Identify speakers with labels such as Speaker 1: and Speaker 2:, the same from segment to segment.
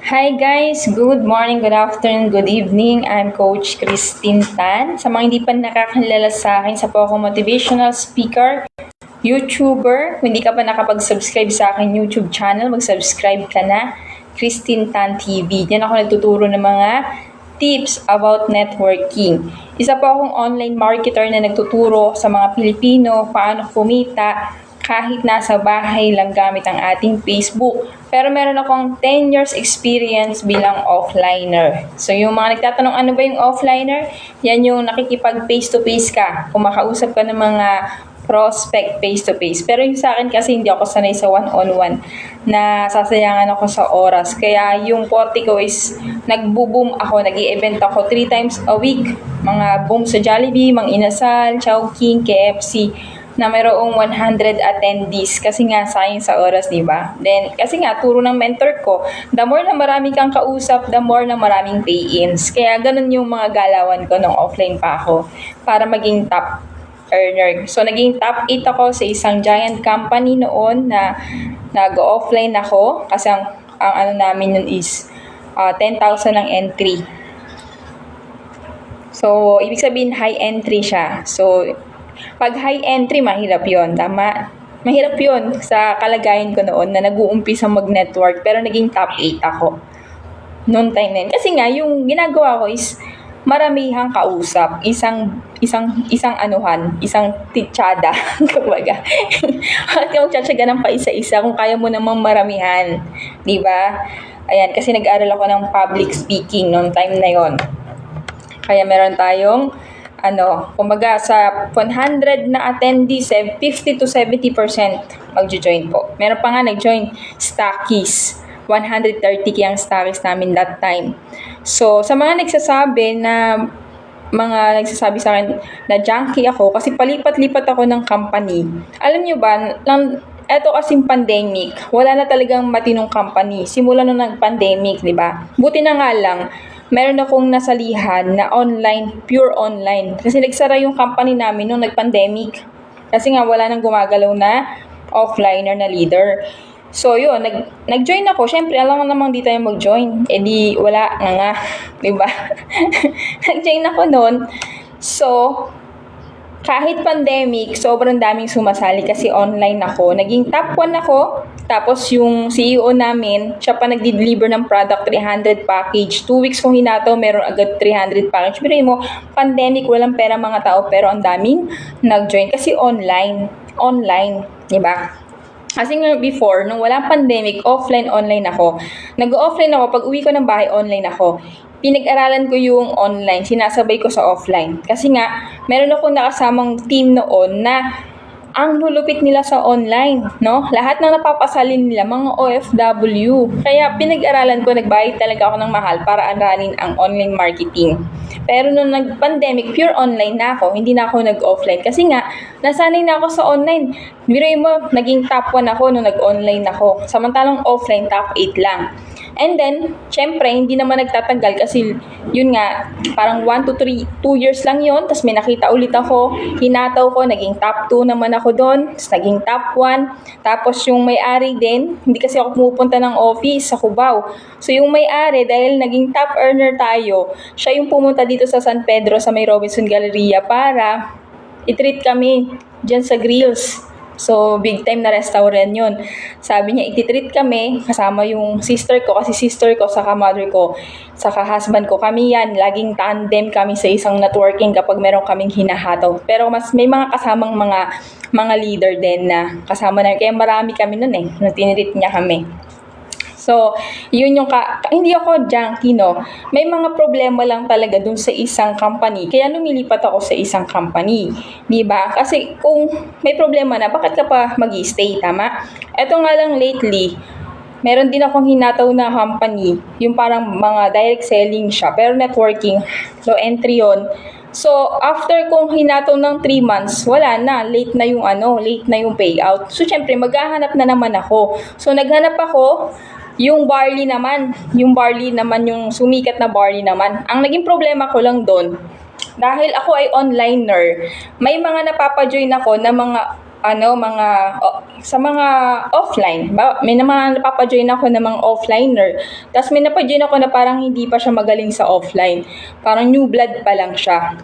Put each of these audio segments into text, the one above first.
Speaker 1: Hi guys! Good morning, good afternoon, good evening. I'm Coach Christine Tan. Sa mga hindi pa nakakilala sa akin, sa po ako motivational speaker, YouTuber. Kung hindi ka pa nakapag-subscribe sa akin YouTube channel, mag-subscribe ka na. Christine Tan TV. Diyan ako nagtuturo ng mga tips about networking. Isa po akong online marketer na nagtuturo sa mga Pilipino paano kumita kahit nasa bahay lang gamit ang ating Facebook. Pero meron akong 10 years experience bilang offliner. So yung mga nagtatanong ano ba yung offliner, yan yung nakikipag face-to-face ka. Kumakausap ka ng mga prospect face-to-face. Pero yung sa akin kasi hindi ako sanay sa one-on-one na sasayangan ako sa oras. Kaya yung forte ko is nagbo-boom ako, nag-i-event ako 3 times a week. Mga boom sa Jollibee, Mang Inasal, Chowking, KFC na mayroong 100 attendees kasi nga sayang sa oras, di ba? Then, kasi nga, turo ng mentor ko, the more na marami kang kausap, the more na maraming pay-ins. Kaya ganun yung mga galawan ko nung offline pa ako para maging top earner. So, naging top 8 ako sa isang giant company noon na nag-offline ako kasi ang ano namin nun is 10,000 ang entry. So, ibig sabihin high entry siya. So, pag high entry, mahirap yon, tama? Mahirap yon sa kalagayan ko noon na nag-uumpisa mag-network pero naging top 8 ako noon time na yun. Kasi nga, yung ginagawa ko is maramihang kausap, isang anuhan, isang titsada, kumbaga. At yung tsatsaga ng paisa-isa kung kaya mo namang maramihan, di ba? Ayan, kasi nag-aral ako ng public speaking noon time na yon. Kaya meron tayong kumbaga sa 100 na attendees, 50 to 70% magjo-join po. Meron pa nga nag-join stockies. 130 ang stockies namin that time. So, sa mga nagsasabi sa akin na junkie ako kasi palipat-lipat ako ng company. Alam nyo ba, eto kasing pandemic, wala na talagang matinong company. Simula nung nag-pandemic, di ba? Buti na nga lang, meron akong nasalihan na online, pure online. Kasi nagsara yung company namin nung nag-pandemic. Kasi nga wala nang gumagalaw na offliner na leader. So yun, nag-join ako. Siyempre, alam mo namang di tayo mag-join. Eh di, wala nga. Diba? Nag-join ako noon. So, kahit pandemic, sobrang daming sumasali kasi online ako. Naging top 1 ako. Tapos yung CEO namin, siya pa nagdi-deliver ng product 300 package. 2 weeks kong hinato, meron agad 300 package. Pero mo, pandemic, walang pera mga tao, pero ang daming nag-join. Kasi online, di ba? Kasi nga before, nung walang pandemic, online ako. Nag-offline ako, pag uwi ko ng bahay, online ako. Pinag-aralan ko yung online, sinasabay ko sa offline. Kasi nga, meron akong nakasamang team noon na ang lulupit nila sa online, no? Lahat ng napapasalin nila, mga OFW. Kaya pinag-aralan ko, nagbayad talaga ako ng mahal para aralin ang online marketing. Pero nung nag-pandemic, pure online na ako, hindi na ako nag-offline. Kasi nga, nasanay na ako sa online. Biruin mo, naging top 1 ako nung nag-online ako. Samantalang offline, top 8 lang. And then, syempre, hindi naman nagtatagal kasi yun nga, parang 1 to 3, 2 years lang yun. Tapos may nakita ulit ako, hinataw ko, naging top 2 naman ako doon. Tapos naging top 1. Tapos yung may-ari din, hindi kasi ako pumupunta ng office sa Cubao. So yung may-ari, dahil naging top earner tayo, siya yung pumunta dito sa San Pedro sa may Robinson Galleria para i-treat kami dyan sa grills. So, big time na restaurant yun. Sabi niya, iti-treat kami, kasama yung sister ko, kasi sister ko, saka mother ko, saka husband ko. Kami yan, laging tandem kami sa isang networking kapag meron kaming hinahataw. Pero mas may mga kasamang mga leader din na kasama na. Kaya marami kami nun nung tinitreat niya kami. So, yun yung hindi ako junkie, no? May mga problema lang talaga dun sa isang company. Kaya lumilipat ako sa isang company. Diba? Kasi kung may problema na, bakit ka pa mag-stay, tama? Eto nga lang lately, meron din akong hinataw na company. Yung parang mga direct selling siya. Pero networking, low entry yun. So, after kong hinataw ng 3 months, wala na. Late na yung payout. So, syempre, maghahanap na naman ako. So, naghanap ako. Yung barley naman, yung sumikat na barley naman. Ang naging problema ko lang doon, dahil ako ay onliner, may mga napapajoin ako na mga sa mga offline. May mga napapajoin ako ng mga offliner. Tapos may napajoin ako na parang hindi pa siya magaling sa offline. Parang new blood pa lang siya.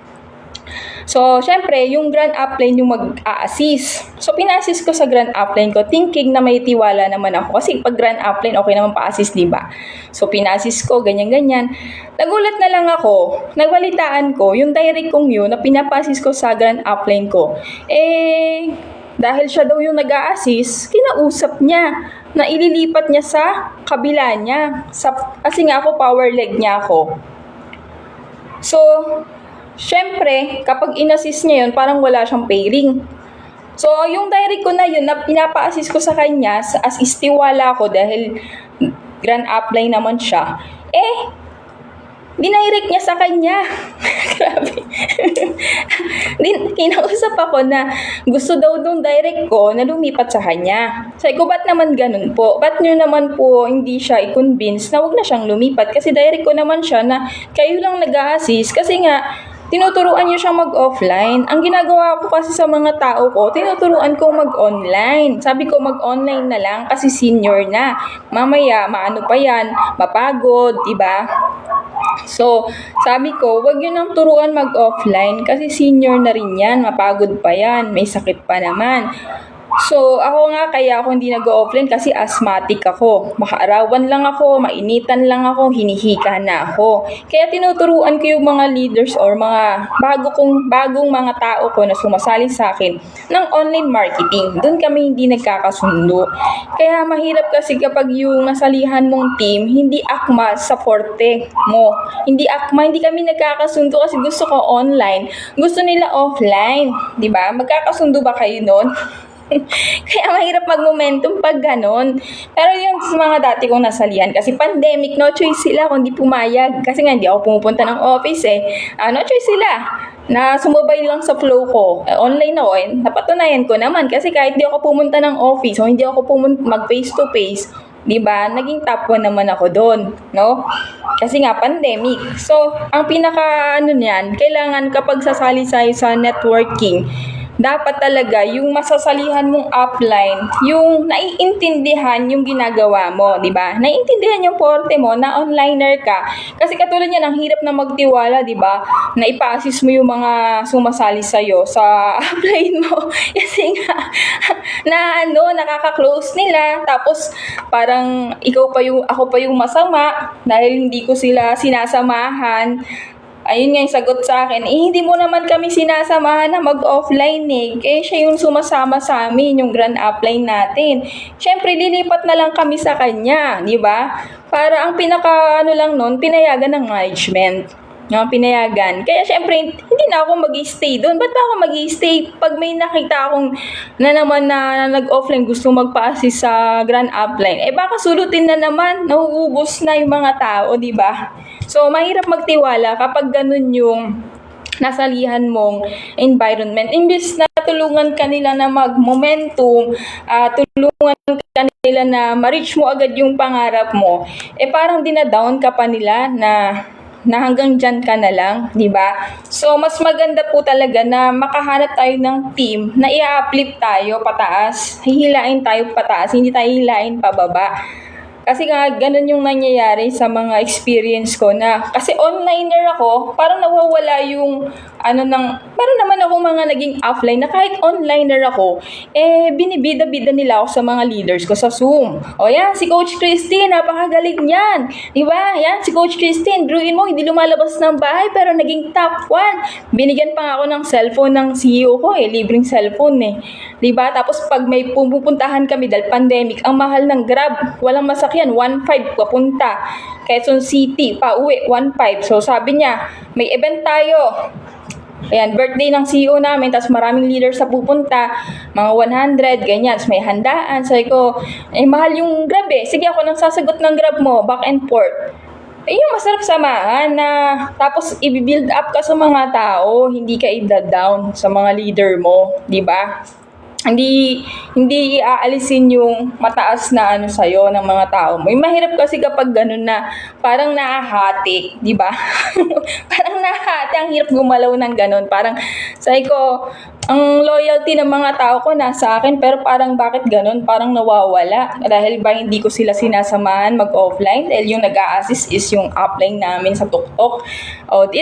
Speaker 1: So, syempre, yung grand upline yung mag-a-assist. So, pina-assist ko sa grand upline ko, thinking na may tiwala naman ako. Kasi pag grand upline, okay naman pa-assist, diba? So, pina-assist ko, ganyan-ganyan. Nagulat na lang ako, nagbalitaan ko, yung direct kong yun, na pinapa-assist ko sa grand upline ko, dahil siya daw yung nag-a-assist, kinausap niya na ililipat niya sa kabila niya. Kasi nga ako, power leg niya ako. So, syempre, kapag in-assist niya yun, parang wala siyang pairing. So, yung direct ko na yun, na pinapa-assist ko sa kanya, as istiwala ko dahil grand upline naman siya, dinirect niya sa kanya. Grabe. Kinausap ako na gusto daw nung direct ko na lumipat sa kanya. Sabi ko, ba't naman ganun po? Ba't nyo naman po hindi siya i-convince na wag na siyang lumipat? Kasi direct ko naman siya na kayo lang nag-a-assist. Kasi nga, tinuturuan niyo siyang mag-offline. Ang ginagawa ko kasi sa mga tao ko, tinuturuan ko mag-online. Sabi ko mag-online na lang kasi senior na. Mamaya, maano pa yan, mapagod, diba? So, sabi ko, wag yun ang turuan mag-offline kasi senior na rin yan, mapagod pa yan, may sakit pa naman. So, ako nga, kaya ako hindi nag-offline kasi asthmatic ako. Makaarawan lang ako, mainitan lang ako, hinihika na ako. Kaya tinuturuan ko yung mga leaders or mga bagong mga tao ko na sumasali sa akin ng online marketing. Doon kami hindi nagkakasundo. Kaya mahirap kasi kapag yung nasalihan mong team, hindi akma sa forte mo. Hindi kami nagkakasundo kasi gusto ko online. Gusto nila offline. Diba? Magkakasundo ba kayo nun? Kaya mahirap mag-momentum pag ganon. Pero yung mga dati kong nasalihan, kasi pandemic, no choice sila kundi pumayag. Kasi nga hindi ako pumupunta ng office no choice sila na sumabay lang sa flow ko. Online ako napatunayan ko naman kasi kahit di ako pumunta ng office o hindi ako mag face to face, diba, naging top 1 naman ako doon, no? Kasi nga pandemic. So, ang pinaka niyan, kailangan kapag sasali tayo sa networking, dapat talaga yung masasalihan mong upline, yung naiintindihan yung ginagawa mo, di ba? Naiintindihan yung forte mo na onliner ka. Kasi katulad niyan, ang hirap na magtiwala, di ba? Na ipa-assist mo yung mga sumasali sa'yo sa upline mo. Kasi nga, nakaka-close nila. Tapos, parang ako pa yung masama dahil hindi ko sila sinasamahan. Ayun nga yung sagot sa akin, hindi mo naman kami sinasamahan na mag-offline Kaya siya yung sumasama sa amin, yung grand upline natin. Siyempre, lilipat na lang kami sa kanya, di ba? Para ang lang nun, pinayagan ng management. Pinayagan. Kaya syempre, hindi na ako mag-i-stay doon. Ba't ba ako mag-i-stay? Pag may nakita akong na naman na nag-offline gusto magpa-assist sa grand upline, baka sulutin na naman, nauubos na yung mga tao, di ba? So, mahirap magtiwala kapag ganun yung nasalihan mong environment. Imbis na tulungan kanila na mag-momentum, tulungan kanila na ma-reach mo agad yung pangarap mo, parang dinadown ka pa nila na hanggang dyan ka na lang, di ba? So, mas maganda po talaga na makahanap tayo ng team na i-uplift tayo pataas, hihilain tayo pataas, hindi tayo hihilain pababa. Kasi nga, ganun yung nangyayari sa mga experience ko na, kasi onliner ako, parang nawawala yung, meron naman ako mga naging offline na kahit onliner ako, binibida-bida nila ako sa mga leaders ko sa Zoom. O yan, si Coach Christine, napakagaling yan. Diba? Yan, si Coach Christine, druin mo, hindi lumalabas ng bahay, pero naging top 1. Binigyan pa ako ng cellphone ng CEO ko libreng cellphone Diba? Tapos pag may pupuntahan kami dahil pandemic, ang mahal ng Grab, walang masakyan, 1.5 papunta. Quezon City, pauwi, 1.5. So sabi niya, may event tayo. Ayan, birthday ng CEO namin, tapos maraming leaders sa pupunta, mga 100, ganyan, tapos may handaan. Sabi ko, mahal yung Grab Sige, ako nang sasagot ng Grab mo, back and forth. Yung masarap samahan na tapos i-build up ka sa mga tao, hindi ka i-down sa mga leader mo, di ba? Hindi iaalisin yung mataas na sa'yo ng mga tao mo. Yung mahirap kasi kapag ganun na parang nahahati, di ba? Parang nahahati, ang hirap gumalaw ng ganun. Parang, sabi ko, Ang loyalty ng mga tao ko nasa akin, pero parang bakit ganun? Parang nawawala. Dahil ba hindi ko sila sinasamahan mag-offline? Dahil yung nag-a-assist is yung upline namin sa TukTok. O, di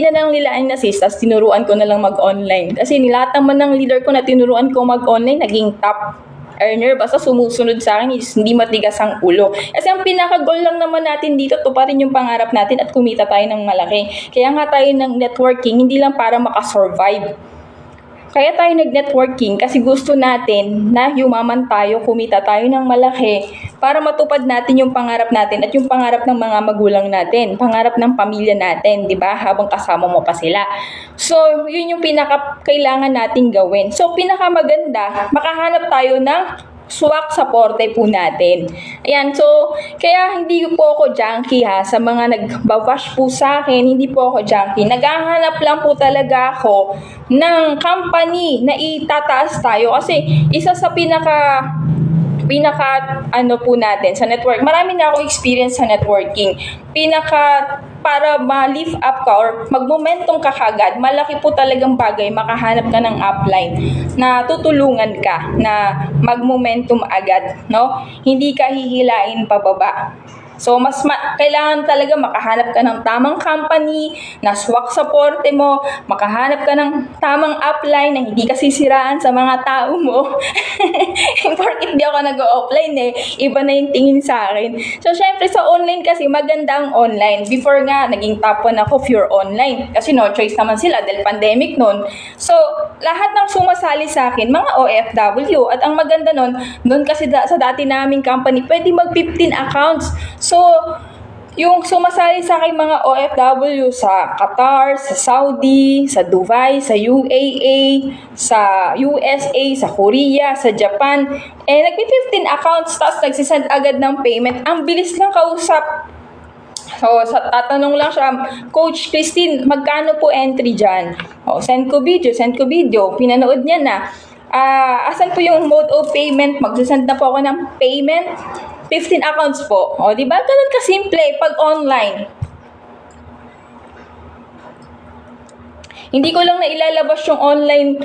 Speaker 1: na lang nila in-assist, tapos tinuruan ko na lang mag-online. Kasi lahat naman ng leader ko na tinuruan ko mag-online, naging top earner, basta sumusunod sa akin is hindi matigas ang ulo. Kasi ang pinaka-goal lang naman natin dito, to pa rin yung pangarap natin at kumita tayo ng malaki. Kaya nga tayo ng networking, hindi lang para makasurvive. Kaya tayo nag-networking kasi gusto natin na yumaman tayo, kumita tayo ng malaki para matupad natin yung pangarap natin at yung pangarap ng mga magulang natin, pangarap ng pamilya natin, di ba? Habang kasama mo pa sila. So, yun yung pinaka-kailangan nating gawin. So, pinaka-maganda, makahanap tayo ng swak supporte po natin. Ayan, so, kaya hindi po ako junkie ha, sa mga nagbabash po sa akin, hindi po ako junkie. Naghahanap lang po talaga ako ng company na itataas tayo kasi isa sa pinaka ano po natin sa network. Marami na ako experience sa networking. Para ma-lift up ka or mag-momentum ka kagad, malaki po talagang bagay makahanap ka ng upline na tutulungan ka na mag-momentum agad, no? Hindi ka hihilain pababa. So, kailangan talaga makahanap ka ng tamang company na swak supporte mo, makahanap ka ng tamang upline na hindi ka sisiraan sa mga tao mo. Porkit di ako nag-offline iba na yung tingin sa akin. So, syempre sa online kasi maganda ang online. Before nga, naging top 1 ako pure online. Kasi no choice naman sila dahil pandemic noon. So, lahat ng sumasali sa akin, mga OFW. At ang maganda noon kasi sa dati naming company, pwede mag 15 accounts. So, yung sumasali sa akin mga OFW sa Qatar, sa Saudi, sa Dubai, sa UAE, sa USA, sa Korea, sa Japan, nagpi-15 accounts, tapos nagsisend agad ng payment. Ang bilis lang kausap. So, tatanong lang siya, Coach Christine, magkano po entry dyan? Send ko video. Pinanood niya na. Asan po yung mode of payment? Magsasend na po ako ng payment. 15 accounts po. O, di ba? Ganun kasimple pag online. Hindi ko lang na ilalabas yung online,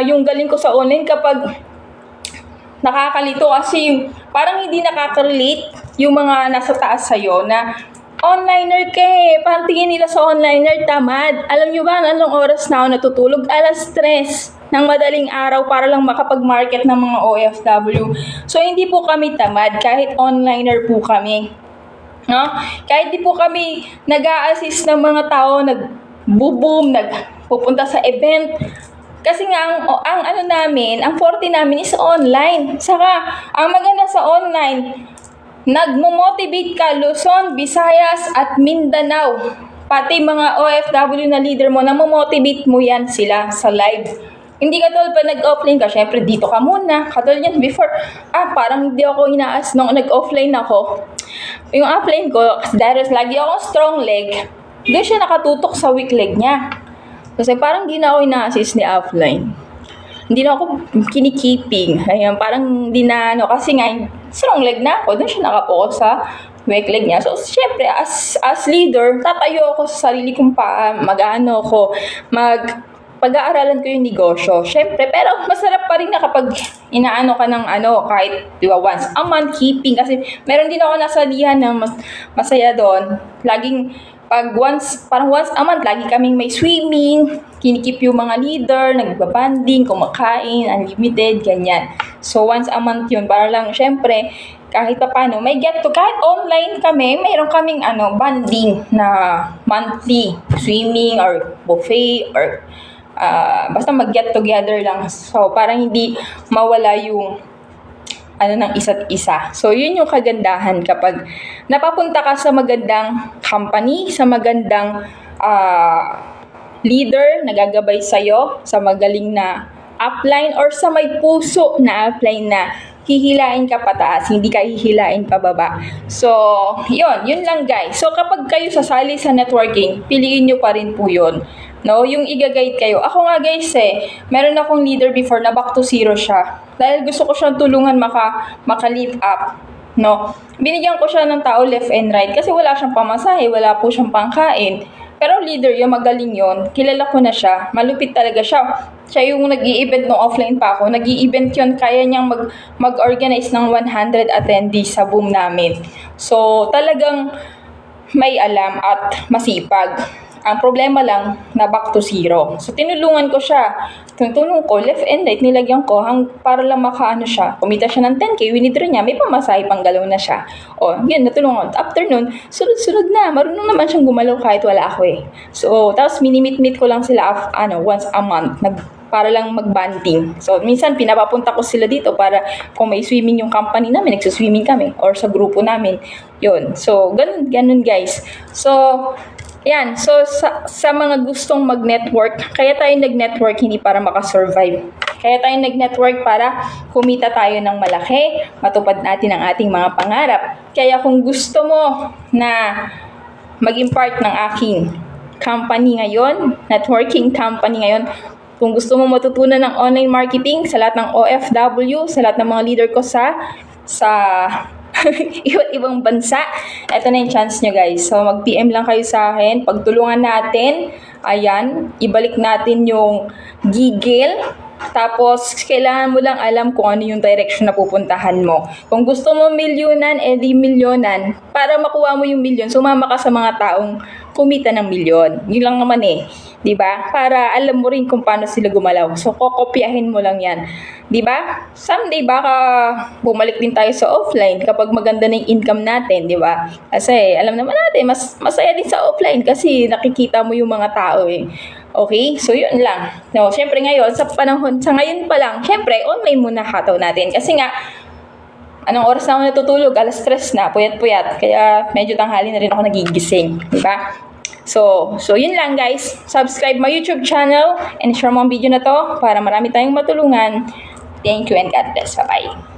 Speaker 1: yung galing ko sa online kapag nakakalito kasi parang hindi nakaka-relate yung mga nasa taas sa'yo na onliner ka Parang tingin nila sa onliner, tamad. Alam nyo ba, anong oras na ako natutulog? 3:00 ng madaling araw para lang makapag-market ng mga OFW. So, hindi po kami tamad kahit onliner po kami. No? Kahit di po kami nag-a-assist ng mga tao, nag-boom, nagpupunta sa event. Kasi nga, ang forte namin is online. Saka, ang maganda sa online, nagmo-motivate ka Luzon, Visayas, at Mindanao. Pati mga OFW na leader mo, namo-motivate mo yan sila sa live. Hindi ka tol pa nag-offline ka, syempre dito ka muna. Katulad yan before, parang hindi ako inaas nung nag-offline ako. Yung offline ko, dahil lagi akong strong leg, doon siya nakatutok sa weak leg niya. Kasi parang hindi na ako ina-assist ni offline. Hindi na ako kinikiping. Ayan, parang hindi na, kasi nga, strong leg na ako, doon siya nakapokus sa weak leg niya. So, syempre, as leader, tatayo ako sa sarili kong paa, pag-aaralan ko yung negosyo. Syempre, pero masarap pa rin na kapag inaano ka ng kahit, di ba, once a month keeping. Kasi meron din ako nasalihan na masaya doon. Laging, parang once a month, lagi kaming may swimming, kinikip yung mga leader, nagbabanding, kumakain, unlimited, ganyan. So, once a month yun, para lang, syempre, kahit pa paano, kahit online kami, mayroon kaming banding na monthly swimming or buffet or basta mag-get together lang. So, parang hindi mawala yung ng isa't isa. So, yun yung kagandahan kapag napapunta ka sa magandang company, sa magandang leader na gagabay sa'yo, sa magaling na upline, or sa may puso na upline na hihilain ka pataas, hindi ka hihilain pababa. So, yun lang guys. So, kapag kayo sasali sa networking, piliin nyo pa rin po yun. No, yung i-guide kayo. Ako nga guys meron akong leader before na back to zero siya. Dahil gusto ko siyang tulungan maka-lift up. No, binigyan ko siya ng tao left and right kasi wala siyang pamasahe, wala po siyang pangkain. Pero leader yung magaling yon, kilala ko na siya, malupit talaga siya. Siya yung nag-i-event nung offline pa ako, nag-i-event yon, kaya niyang mag-organize ng 100 attendees sa boom namin. So talagang may alam at masipag. Ang problema lang, na back to zero. So, tinulungan ko siya. Tinulong ko, left and right, nilagyan ko para lang makaano siya. Kumita siya ng 10K, winidraw niya, may pamasahe pang galaw na siya. O, yun, natulungan. After nun, sunod-sunod na. Marunong naman siyang gumalaw kahit wala ako eh. So, tapos minimit-meet ko lang sila once a month. Para lang mag-bonding. So, minsan pinapapunta ko sila dito para kung may swimming yung company namin, nagsuswimming kami or sa grupo namin. Yun. So, ganun guys. So, yan. So, sa mga gustong mag-network, kaya tayo nag-network hindi para makasurvive. Kaya tayo nag-network para kumita tayo ng malaki, matupad natin ang ating mga pangarap. Kaya kung gusto mo na maging part ng aking company ngayon, networking company ngayon, kung gusto mo matutunan ng online marketing sa lahat ng OFW, sa lahat ng mga leader ko sa iba't ibang bansa, ito na yung chance nyo guys. So mag-PM lang kayo sa akin, pagtulungan natin, ayan, ibalik natin yung gigil. Tapos, kailangan mo lang alam kung ano yung direction na pupuntahan mo. Kung gusto mo milyonan, edi milyonan. Para makuha mo yung milyon, sumama ka sa mga taong kumita ng milyon. Yun lang naman eh. 'Di ba? Para alam mo rin kung paano sila gumalaw. So, kokopyahin mo lang yan. 'Di ba? Someday, baka bumalik din tayo sa offline kapag maganda na yung income natin, 'di ba? Kasi, alam naman natin, mas masaya din sa offline kasi nakikita mo yung mga tao eh. Okay? So, yun lang. No, syempre ngayon, sa ngayon pa lang, syempre, online muna hataw natin. Kasi nga, anong oras na ako natutulog? Alas 3 na, puyat-puyat. Kaya, medyo tanghali na rin ako nagigising. Diba? So, yun lang guys. Subscribe my YouTube channel and share mo ang video na to para marami tayong matulungan. Thank you and God bless. Bye-bye.